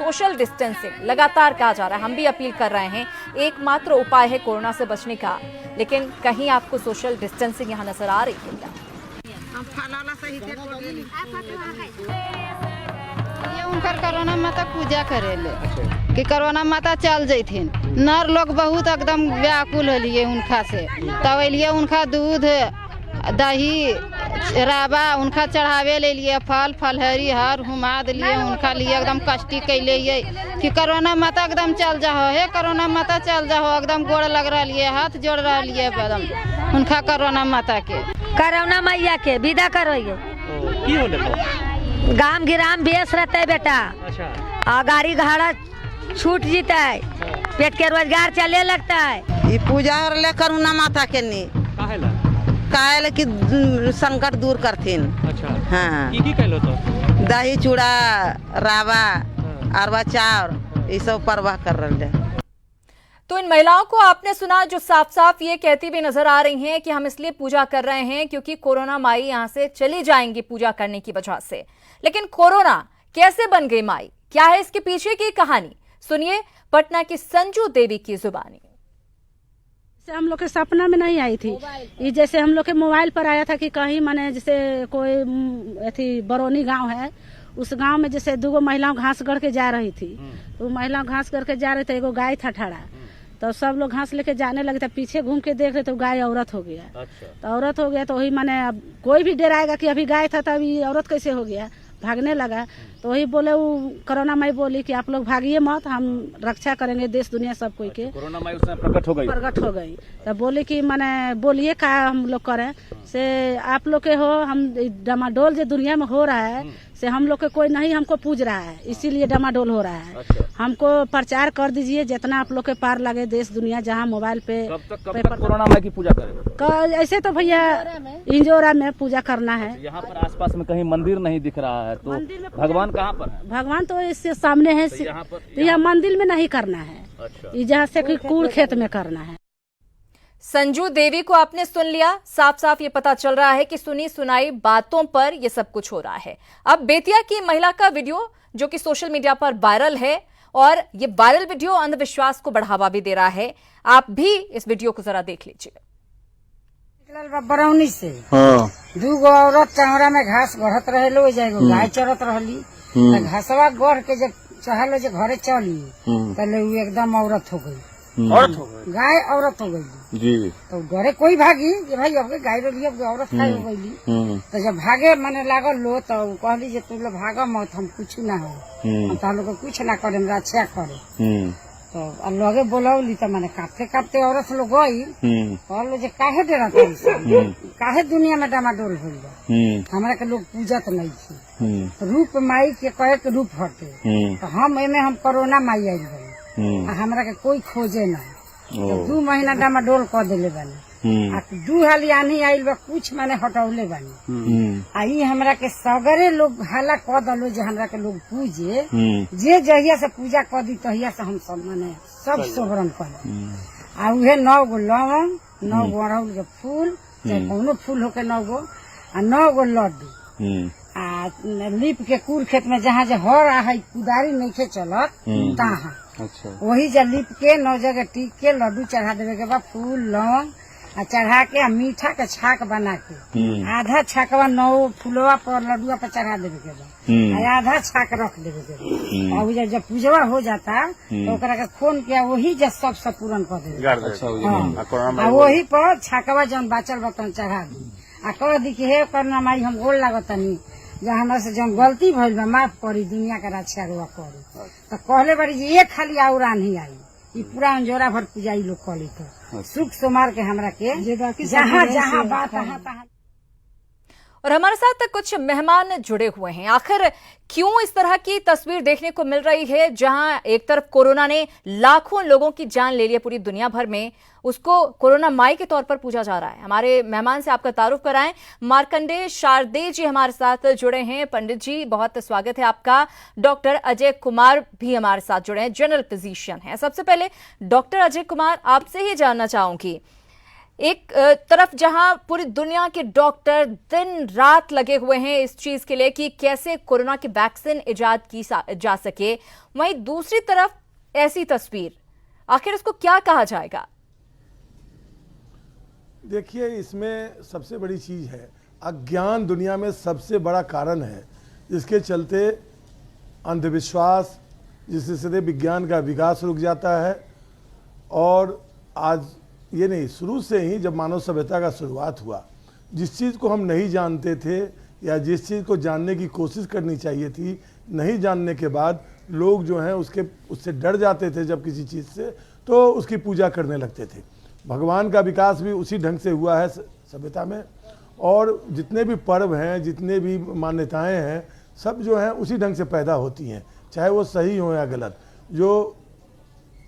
Social distancing लगातार कहा जा रहा है, हम भी अपील कर रहे हैं, एकमात्र उपाय है कोरोना से बचने का। लेकिन कहीं आपको सोशल डिस्टेंसिंग यहाँ नजर आ रही है क्या? ये उनकर कोरोना माता पूजा करेले कि कोरोना माता चल जैथिन। नर लोग बहुत एकदम व्याकुल होलिए उनका से, तब एलिए उनका दूध दही राबा उनका चढ़ावे ले लिए, फल फलहरी हर हुमाद लिए उनका लिए एकदम कष्टी कैले कि कोरोना माता एकदम चल जाओ हे, कोरोना माता चल जाओ, एकदम गोड़ लग रहा है, हाथ जोड़ रहा है एकदम उनका कोरोना माता के। कोरोना मैया के विदा करोगे गाम गिराम बेस रहते बेटा। अच्छा। गाड़ी घोड़ा छूट जीता है, पेट के रोजगार चले लगता है। ये पूजा ले कोरोना माता के नहीं काहे कि संकट दूर करथिन। अच्छा। हाँ की कहलो तो दही चूड़ा रावा अरवा चाउर ये सब परवाह कर रहे हैं। तो इन महिलाओं को आपने सुना जो साफ साफ ये कहती भी नजर आ रही हैं कि हम इसलिए पूजा कर रहे हैं क्योंकि कोरोना माई यहां से चली जाएंगी पूजा करने की वजह से। लेकिन कोरोना कैसे बन गई माई, क्या है इसके पीछे की कहानी, सुनिए पटना की संजू देवी की जुबानी। हम लोग के सपना में नहीं आई थी ये, जैसे हम लोग के मोबाइल पर आया था कि कहीं माने जैसे कोई अथी बरौनी गांव है, उस गांव में जैसे 2 महिलाओं घास गढ़ के जा रही थी, तो महिलाओं घास गढ़ के जा रहे थे, एगो गाय था ठाड़ा, तो सब लोग घास लेके जाने लगे थे, पीछे घूम के देख रहे तो गाय औरत हो गया। अच्छा। तो औरत हो गया तो वही माने अब कोई भी डराएगा कि अभी गाय था तब ये औरत कैसे हो गया, भागने लगा। तो वही बोले वो कोरोना माई बोली कि आप लोग भागिए मत, हम रक्षा करेंगे देश दुनिया सब कोई के। कोरोना माई उसमें प्रकट हो गई। तो बोले कि माने बोलिए का हम लोग करें से आप लोग के हो, हम डमाडोल जो दुनिया में हो रहा है से हम लोग के कोई नहीं हमको पूज रहा है, इसीलिए डमाडोल हो रहा है। अच्छा। हमको प्रचार कर दीजिए जितना आप लोग के पार लगे देश दुनिया, जहाँ मोबाइल पे कब तक कोरोना माई की पूजा करें? ऐसे तो भैया इंजोरा में पूजा करना है। यहाँ पर आसपास में कहीं मंदिर नहीं दिख रहा है, तो भगवान कहाँ पर है? भगवान तो इससे सामने है, तो यहाँ मंदिर में नहीं करना है। अच्छा। जहाँ से कूड़ खेत में करना है। संजू देवी को आपने सुन लिया, साफ साफ ये पता चल रहा है कि सुनी सुनाई बातों पर ये सब कुछ हो रहा है। अब बेतिया की महिला का वीडियो जो कि सोशल मीडिया पर वायरल है, और ये वायरल वीडियो अंधविश्वास को बढ़ावा भी दे रहा है। आप भी इस वीडियो को जरा देख लीजिए। बरौनी से 2 औरत चौरा में घास गढ़त रहे, गाय चरत रहली, घासवा गढ़ के जब चहल घरे चली पहले एकदम औरत हो गई, गाय औरत हो गई जी। तो डरे कोई भागी कि भाई अब गाय रोली अब औरत खाई हो गई। तो जब भागे मने लागल लो तो कहली जे तुम लोग भाग मत, हम कुछ ना हो, हम तो लोग कुछ ना करे, रक्षा करे। तो लगे बोलौली तो मैंने कांपते कांपते औरत लोग गई, कहलो जे काहे डरा काहे दुनिया में डामाडोल हो, हमारा के लोग पूजत नहीं थी, रूप माई के कहे के रूप हटे, तो हम एमे हम कोरोना माई आई गई, हमरा के कोई खोजे ना। तो 2 महीना डामाडोल कर दिले बानी, 2 हाली आनी आइल बा, कुछ माने हटौले बानी। आई हमरा के सगरे लोग हाला कह दलो जे हमरा के लोग पूजे, जे जहिया से पूजा कर दी तहिया से हम सब माने सब सोबरन कर। आ उहे 9 गो लवंग, 9 गो अड़हुल के फूल, चाहे कौनो फूल होके 9 गो, आ 9 गो लड्डू, आ लीप के कूड़ खेत में जहाँ जे हर है कुदारी नहीं खे चलत तहाँ। अच्छा। वही जब लिप के 9 जगह टीक के लड्डू चढ़ा देवे के बाद फूल लौंग चढ़ा के मीठा के छाक बना के आधा छाकवा 9 फूलवा पर लड्डुआ पर चढ़ा देवे के बाद, आधा छाक रख देवे के बाद, और जब पूजवा हो जाता तो ओकरा के खोन के वही जब सब पूरन कर देवे, वही पर छाकवा जौन बाचल बर्तन चढ़ा दी, आ कह दी कि हे कोरोना माई हम गोड़ लागतनी, जब हमरा से जब गलती भइल बा माफ करी, दुनिया का रक्षा रुआ करी। तो कहले बड़ी जी ये खाली आउरा नहीं आई, ये पूरा अंजोरा भर पूजा लोग करी, तो सुख सोमार के हमरा के जहाँ जहाँ बात तहाँ। और हमारे साथ कुछ मेहमान जुड़े हुए हैं। आखिर क्यों इस तरह की तस्वीर देखने को मिल रही है, जहां एक तरफ कोरोना ने लाखों लोगों की जान ले ली है पूरी दुनिया भर में, उसको कोरोना माई के तौर पर पूजा जा रहा है। हमारे मेहमान से आपका तारुफ कराएं, मार्कंडेय शारदेय जी हमारे साथ जुड़े हैं। पंडित जी बहुत स्वागत है आपका। डॉक्टर अजय कुमार भी हमारे साथ जुड़े हैं, जनरल फिजिशियन हैं। सबसे पहले डॉक्टर अजय कुमार, आपसे ही जानना चाहूंगी, एक तरफ जहां पूरी दुनिया के डॉक्टर दिन रात लगे हुए हैं इस चीज के लिए कि कैसे कोरोना की वैक्सीन इजाद की जा सके, वहीं दूसरी तरफ ऐसी तस्वीर, आखिर इसको क्या कहा जाएगा? देखिए, इसमें सबसे बड़ी चीज है अज्ञान। दुनिया में सबसे बड़ा कारण है जिसके चलते अंधविश्वास, जिससे विज्ञान का विकास रुक जाता है। और आज ये नहीं, शुरू से ही जब मानव सभ्यता का शुरुआत हुआ, जिस चीज़ को हम नहीं जानते थे या जिस चीज़ को जानने की कोशिश करनी चाहिए थी, नहीं जानने के बाद लोग जो हैं उससे डर जाते थे। जब किसी चीज़ से तो उसकी पूजा करने लगते थे। भगवान का विकास भी उसी ढंग से हुआ है सभ्यता में। और जितने भी पर्व हैं, जितने भी मान्यताएं हैं, सब जो हैं उसी ढंग से पैदा होती हैं, चाहे वो सही हो या गलत, जो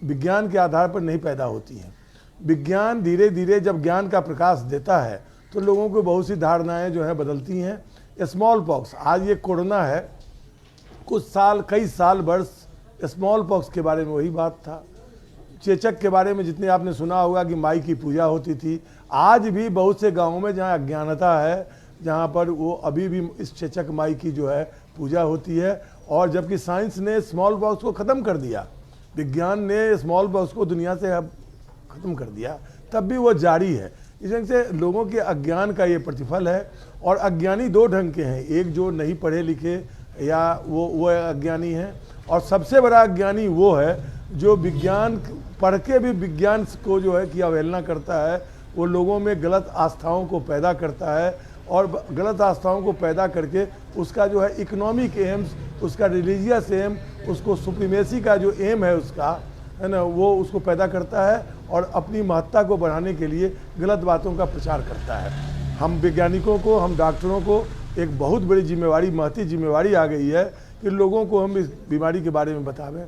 विज्ञान के आधार पर नहीं पैदा होती हैं। विज्ञान धीरे धीरे जब ज्ञान का प्रकाश देता है तो लोगों को बहुत सी धारणाएं जो हैं बदलती हैं। स्मॉल पॉक्स, आज ये कोरोना है, कुछ साल, कई साल वर्ष स्मॉल पॉक्स के बारे में वही बात था। चेचक के बारे में जितने आपने सुना होगा कि माई की पूजा होती थी, आज भी बहुत से गाँवों में जहाँ अज्ञानता है, जहाँ पर वो अभी भी इस चेचक माई की जो है पूजा होती है। और जबकि साइंस ने स्मॉल पॉक्स को ख़त्म कर दिया, विज्ञान ने स्मॉल पॉक्स को दुनिया से अब खत्म कर दिया, तब भी वो जारी है। इस ढंग से लोगों के अज्ञान का ये प्रतिफल है। और अज्ञानी दो ढंग के हैं, एक जो नहीं पढ़े लिखे या वो अज्ञानी है, और सबसे बड़ा अज्ञानी वो है जो विज्ञान पढ़ के भी विज्ञान को जो है कि अवहेलना करता है। वो लोगों में गलत आस्थाओं को पैदा करता है, और गलत आस्थाओं को पैदा करके उसका जो है इकोनॉमिक एम्स, उसका रिलीजियस एम, उसको सुप्रीमेसी का जो एम है उसका, है ना, वो उसको पैदा करता है और अपनी महत्ता को बढ़ाने के लिए गलत बातों का प्रचार करता है। हम वैज्ञानिकों को, हम डॉक्टरों को एक बहुत बड़ी जिम्मेवारी, महती जिम्मेवारी आ गई है कि लोगों को हम इस बीमारी के बारे में बतावें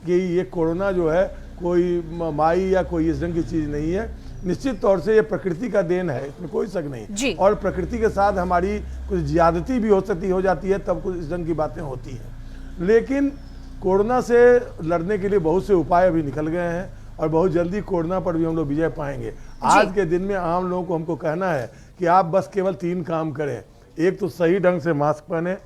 कि ये कोरोना जो है कोई माई या कोई इस ढंग की चीज़ नहीं है। निश्चित तौर से ये प्रकृति का देन है, इसमें कोई शक नहीं। और प्रकृति के साथ हमारी कुछ ज्यादती भी हो जाती है, तब कुछ इस ढंग की बातें होती हैं। लेकिन कोरोना से लड़ने के लिए बहुत से उपाय अभी निकल गए हैं और बहुत जल्दी कोरोना पर भी हम लोग विजय पाएंगे। आज के दिन में आम लोगों को हमको कहना है कि आप बस केवल 3 काम करें। एक तो सही ढंग से मास्क पहने,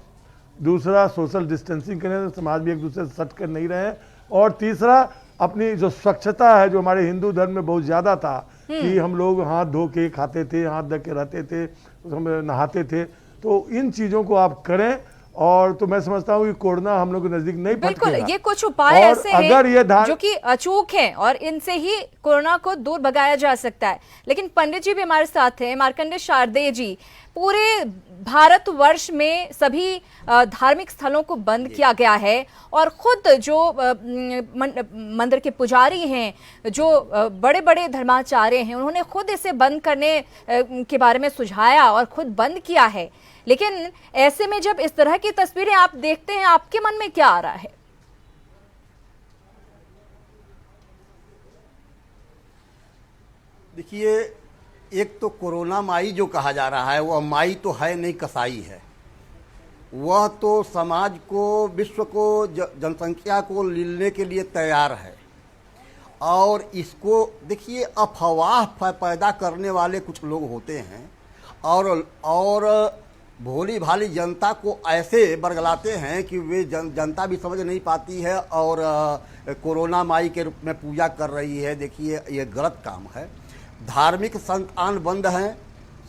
दूसरा सोशल डिस्टेंसिंग करें, समाज में एक दूसरे से सट कर नहीं रहे, और तीसरा अपनी जो स्वच्छता है, जो हमारे हिंदू धर्म में बहुत ज़्यादा था कि हम लोग हाथ धो के खाते थे, हाथ धो के रहते थे, हम नहाते थे, तो इन चीज़ों को आप करें। और तो मैं समझता हूँ कि कोरोना हम लोग के नजदीक नहीं पहुंचेगा। बिल्कुल, ये कुछ उपाय ऐसे हैं जो कि अचूक हैं और इनसे ही कोरोना को दूर भगाया जा सकता है। लेकिन पंडित जी भी हमारे साथ हैं, मार्कंडेय शारदेय जी। पूरे भारतवर्ष में सभी धार्मिक स्थलों को बंद किया गया है और खुद जो मंदिर के पुजारी हैं, जो बड़े बड़े धर्माचार्य हैं, उन्होंने खुद इसे बंद करने के बारे में सुझाया और खुद बंद किया है। लेकिन ऐसे में जब इस तरह की तस्वीरें आप देखते हैं, आपके मन में क्या आ रहा है? देखिए, एक तो कोरोना माई जो कहा जा रहा है, वह माई तो है नहीं, कसाई है। वह तो समाज को, विश्व को, जनसंख्या को लीलने के लिए तैयार है। और इसको देखिए, अफवाह पैदा करने वाले कुछ लोग होते हैं और भोली भाली जनता को ऐसे बरगलाते हैं कि वे जनता भी समझ नहीं पाती है और कोरोना माई के रूप में पूजा कर रही है। देखिए, ये गलत काम है। धार्मिक संस्थान बंद हैं,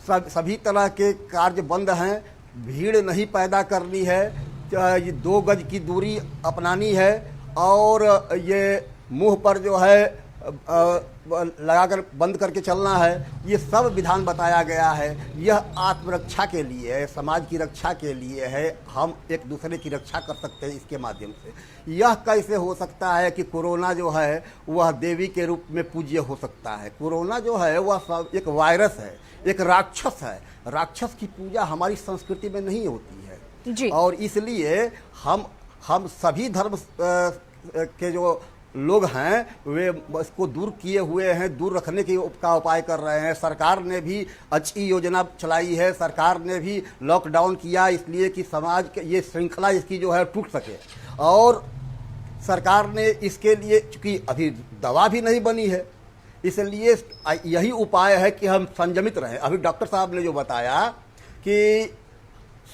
सभी तरह के कार्य बंद हैं। भीड़ नहीं पैदा करनी है, 2 गज की दूरी अपनानी है, और ये मुंह पर जो है लगाकर बंद करके चलना है। ये सब विधान बताया गया है। यह आत्मरक्षा के लिए है, समाज की रक्षा के लिए है। हम एक दूसरे की रक्षा कर सकते हैं इसके माध्यम से। यह कैसे हो सकता है कि कोरोना जो है वह देवी के रूप में पूज्य हो सकता है? कोरोना जो है वह एक वायरस है, एक राक्षस है। राक्षस की पूजा हमारी संस्कृति में नहीं होती है जी। और इसलिए हम सभी धर्म के जो लोग हैं वे इसको दूर किए हुए हैं, दूर रखने का उपाय कर रहे हैं। सरकार ने भी अच्छी योजना चलाई है, सरकार ने भी लॉकडाउन किया इसलिए कि समाज के ये श्रृंखला इसकी जो है टूट सके। और सरकार ने इसके लिए, चूँकि अभी दवा भी नहीं बनी है, इसलिए यही उपाय है कि हम संयमित रहें। अभी डॉक्टर साहब ने जो बताया कि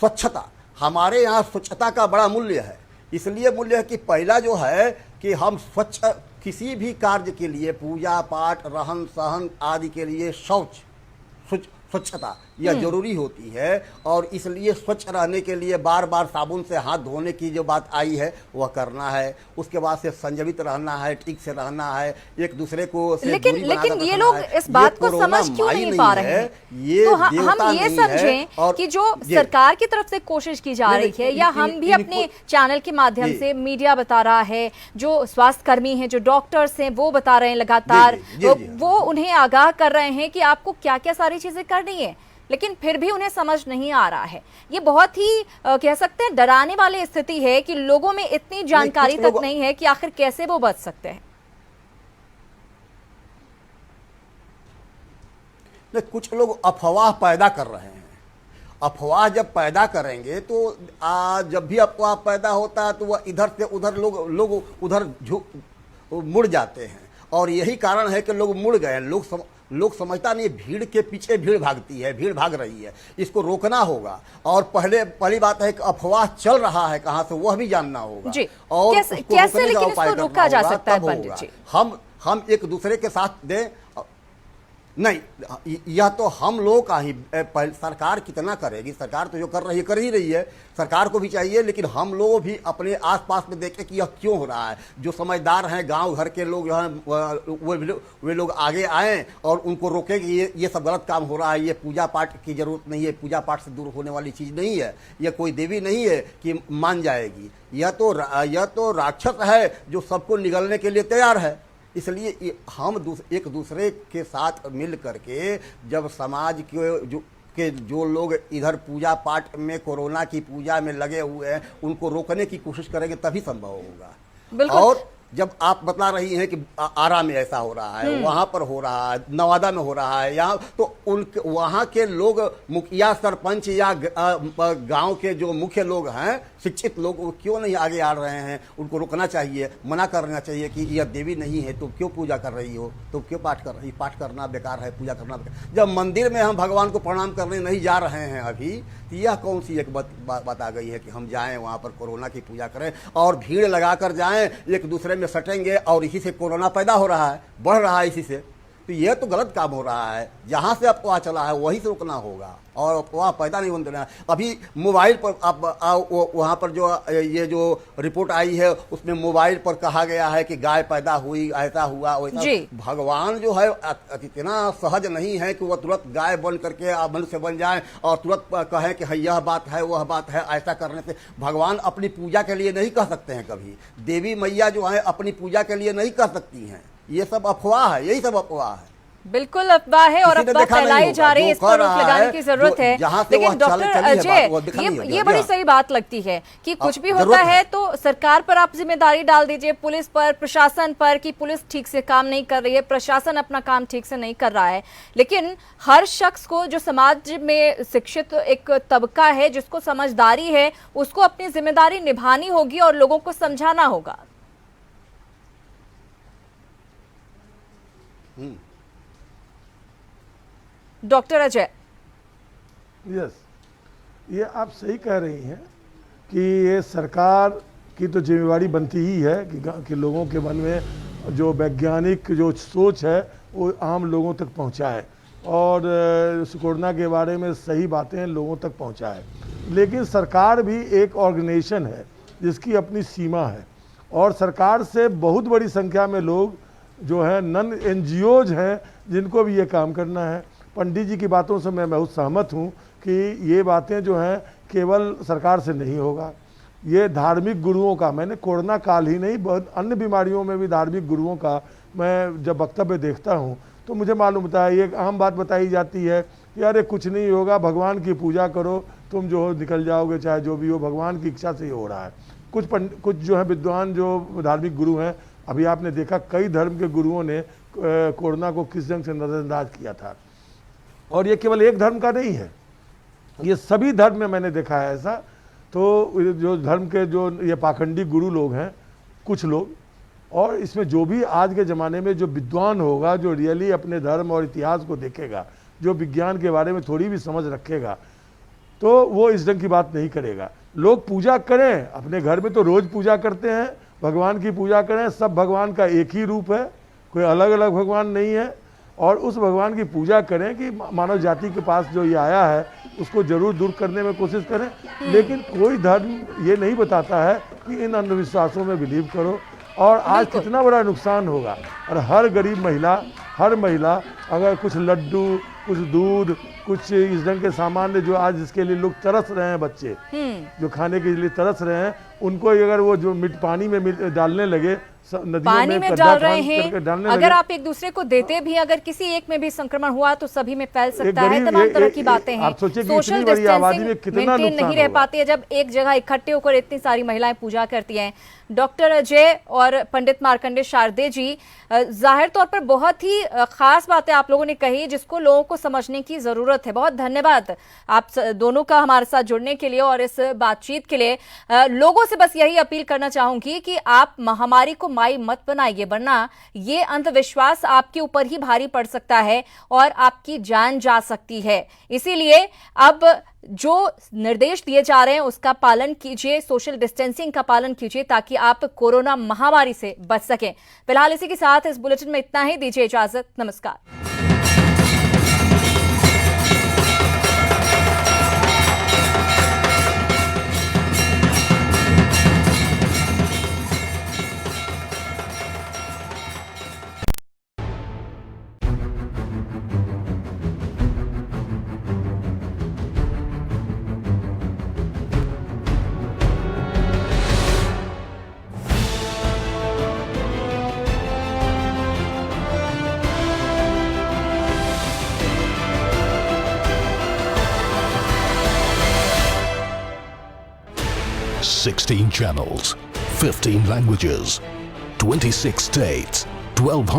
स्वच्छता, हमारे यहाँ स्वच्छता का बड़ा मूल्य है। इसलिए मूल्य है कि पहला जो है कि हम स्वच्छ, किसी भी कार्य के लिए, पूजा पाठ, रहन सहन आदि के लिए स्वच्छता यह जरूरी होती है। और इसलिए स्वच्छ रहने के लिए बार बार साबुन से हाथ धोने की जो बात आई है वह करना है। उसके बाद से संयमित रहना है, ठीक से रहना है, एक दूसरे को से लेकिन दूरी बनाकर ये रखना लोग है। इस बात ये को कोरोना समझ क्यों माई नहीं पा रहे है, हैं? ये तो देवता हम ये नहीं है। समझें और कि जो ये- सरकार की तरफ से कोशिश की जा नहीं, रही है, या हम भी अपने चैनल के माध्यम जी। से, मीडिया बता रहा है, जो स्वास्थ्य कर्मी हैं, जो डॉक्टर्स हैं, वो बता रहे हैं लगातार, जी। वो उन्हें आगाह कर रहे हैं कि आपको क्या क्या सारी चीजें करनी है, लेकिन फिर भी उन्हें समझ नहीं आ रहा है। ये बहुत ही कह सकते हैं डराने वाली स्थिति है कि लोगों में इतनी जानकारी तक नहीं है कि आखिर कैसे वो बच सकते हैं। कुछ लोग अफवाह पैदा कर रहे हैं। अफवाह जब पैदा करेंगे तो जब भी अफवाह पैदा होता है तो वह इधर से उधर लोग उधर मुड़ जाते हैं। और यही कारण है कि लोग मुड़ गए। लोग समझता नहीं, भीड़ के पीछे भीड़ भागती है, भीड़ भाग रही है, इसको रोकना होगा। और पहली बात है कि अफवाह चल रहा है कहाँ से वह भी जानना होगा जी। और कैसे लेकिन इसको रोका जा सकता है पंडित जी? हम एक दूसरे के साथ दें, नहीं, यह तो हम लोग का ही, सरकार कितना करेगी? सरकार तो जो कर ही रही है। सरकार को भी चाहिए, लेकिन हम लोग भी अपने आसपास में देखें कि यह क्यों हो रहा है। जो समझदार हैं, गांव घर के लोग जो हैं, वे लोग आगे आएँ और उनको रोकें कि ये सब गलत काम हो रहा है। ये पूजा पाठ की जरूरत नहीं है, पूजा पाठ से दूर होने वाली चीज़ नहीं है, यह कोई देवी नहीं है कि मान जाएगी। यह तो राक्षस है जो सबको निगलने के लिए तैयार है। इसलिए हम एक दूसरे के साथ मिल करके, जब समाज के जो लोग इधर पूजा पाठ में, कोरोना की पूजा में लगे हुए हैं, उनको रोकने की कोशिश करेंगे तभी संभव होगा। और जब आप बता रही हैं कि आरा में ऐसा हो रहा है, वहां पर हो रहा है, नवादा में हो रहा है, यहाँ तो वहां के लोग, मुखिया सरपंच या गांव के जो मुख्य लोग हैं, शिक्षित लोग, वो क्यों नहीं आगे आ रहे हैं? उनको रोकना चाहिए, मना करना चाहिए कि यह देवी नहीं है, तुम क्यों पूजा कर रही हो, तुम क्यों पाठ कर रही? पाठ करना बेकार है, पूजा करना बेकार। जब मंदिर में हम भगवान को प्रणाम करने नहीं जा रहे हैं अभी, तो यह कौन सी एक बात आ गई है कि हम जाएं वहां पर कोरोना की पूजा करें और भीड़ लगाकर जाएं, एक दूसरे में सटेंगे और इसी से कोरोना पैदा हो रहा है, बढ़ रहा है इसी से। तो यह तो गलत काम हो रहा है। जहां से अफवाह चला है वहीं से रोकना होगा और अफवाह पैदा नहीं होने देना। अभी मोबाइल पर वहाँ पर ये जो रिपोर्ट आई है उसमें मोबाइल पर कहा गया है कि गाय पैदा हुई, ऐसा हुआ वैसा। भगवान जो है इतना सहज नहीं है कि वह तुरंत गाय बन करके मनुष्य बन जाए और तुरंत कहें कि यह बात है, वह बात है। ऐसा करने से भगवान अपनी पूजा के लिए नहीं कह सकते हैं कभी। देवी मैया जो है अपनी पूजा के लिए नहीं कह सकती हैं। ये सब अफवाह है, यही सब अफवाह है। बिल्कुल अफवाह है और अफवाह फैलाई जा रही है, इस पर रोक लगाने की जरूरत है। लेकिन डॉक्टर अजय, ये बड़ी सही बात लगती है कि कुछ भी होता है तो सरकार पर आप जिम्मेदारी डाल दीजिए, पुलिस पर, प्रशासन पर, कि पुलिस ठीक से काम नहीं कर रही है, प्रशासन अपना काम ठीक से नहीं कर रहा है। लेकिन हर शख्स को, जो समाज में शिक्षित एक तबका है, जिसको समझदारी है, उसको अपनी जिम्मेदारी निभानी होगी और लोगों को समझाना होगा। डॉक्टर अजय। यस, ये आप सही कह रही हैं कि ये सरकार की तो जिम्मेवारी बनती ही है कि लोगों के मन में जो वैज्ञानिक जो सोच है वो आम लोगों तक पहुंचाए और कोरोना के बारे में सही बातें लोगों तक पहुंचाए। लेकिन सरकार भी एक ऑर्गेनाइजेशन है जिसकी अपनी सीमा है और सरकार से बहुत बड़ी संख्या में लोग जो हैं नन NGOs हैं जिनको भी ये काम करना है। पंडित जी की बातों से मैं बहुत सहमत हूँ कि ये बातें जो हैं केवल सरकार से नहीं होगा, ये धार्मिक गुरुओं का, मैंने कोरोना काल ही नहीं बहुत अन्य बीमारियों में भी धार्मिक गुरुओं का मैं जब वक्तव्य देखता हूँ तो मुझे मालूम होता है। ये आम बात बताई जाती है कि अरे कुछ नहीं होगा, भगवान की पूजा करो, तुम जो हो निकल जाओगे, चाहे जो भी हो, भगवान की इच्छा से ही हो रहा है। कुछ जो है विद्वान जो धार्मिक गुरु हैं, अभी आपने देखा कई धर्म के गुरुओं ने कोरोना को किस ढंग से नज़रअंदाज किया था। और ये केवल एक धर्म का नहीं है, ये सभी धर्म में मैंने देखा है ऐसा। तो जो धर्म के जो ये पाखंडी गुरु लोग हैं, कुछ लोग, और इसमें जो भी आज के ज़माने में जो विद्वान होगा, जो रियली अपने धर्म और इतिहास को देखेगा, जो विज्ञान के बारे में थोड़ी भी समझ रखेगा, तो वो इस ढंग की बात नहीं करेगा। लोग पूजा करें, अपने घर में तो रोज़ पूजा करते हैं, भगवान की पूजा करें, सब भगवान का एक ही रूप है, कोई अलग अलग भगवान नहीं है, और उस भगवान की पूजा करें कि मानव जाति के पास जो ये आया है उसको जरूर दूर करने में कोशिश करें। लेकिन कोई धर्म ये नहीं बताता है कि इन अंधविश्वासों में बिलीव करो। और आज कितना बड़ा नुकसान होगा, और हर गरीब महिला, हर महिला अगर कुछ लड्डू, कुछ दूध, कुछ इस ढंग के सामान जो आज जिसके लिए लोग तरस रहे हैं, बच्चे जो खाने के लिए तरस रहे हैं, उनको अगर वो जो पानी में डालने लगे, पानी में डाल रहे हैं, अगर आप एक दूसरे को देते भी, अगर किसी एक में भी संक्रमण हुआ तो सभी में फैल सकता है। तमाम तरह की बातें हैं। सोशल डिस्टेंसिंग मेंटेन नहीं रह पाती है जब एक जगह इकट्ठे होकर इतनी सारी महिलाएं पूजा करती हैं। डॉक्टर अजय और पंडित मार्कंडेय शारदे जी, जाहिर तौर पर बहुत ही खास बातें आप लोगों ने कही जिसको लोगों को समझने की जरूरत है। बहुत धन्यवाद आप दोनों का हमारे साथ जुड़ने के लिए और इस बातचीत के लिए। लोगों से बस यही अपील करना चाहूंगी कि आप महामारी को माई मत बनाइए, वरना ये अंधविश्वास आपके ऊपर ही भारी पड़ सकता है और आपकी जान जा सकती है। इसीलिए अब जो निर्देश दिए जा रहे हैं उसका पालन कीजिए, सोशल डिस्टेंसिंग का पालन कीजिए ताकि आप कोरोना महामारी से बच सकें। फिलहाल इसी के साथ इस बुलेटिन में इतना ही। दीजिए इजाजत, नमस्कार। Channels, 15 languages, 26 states, 1200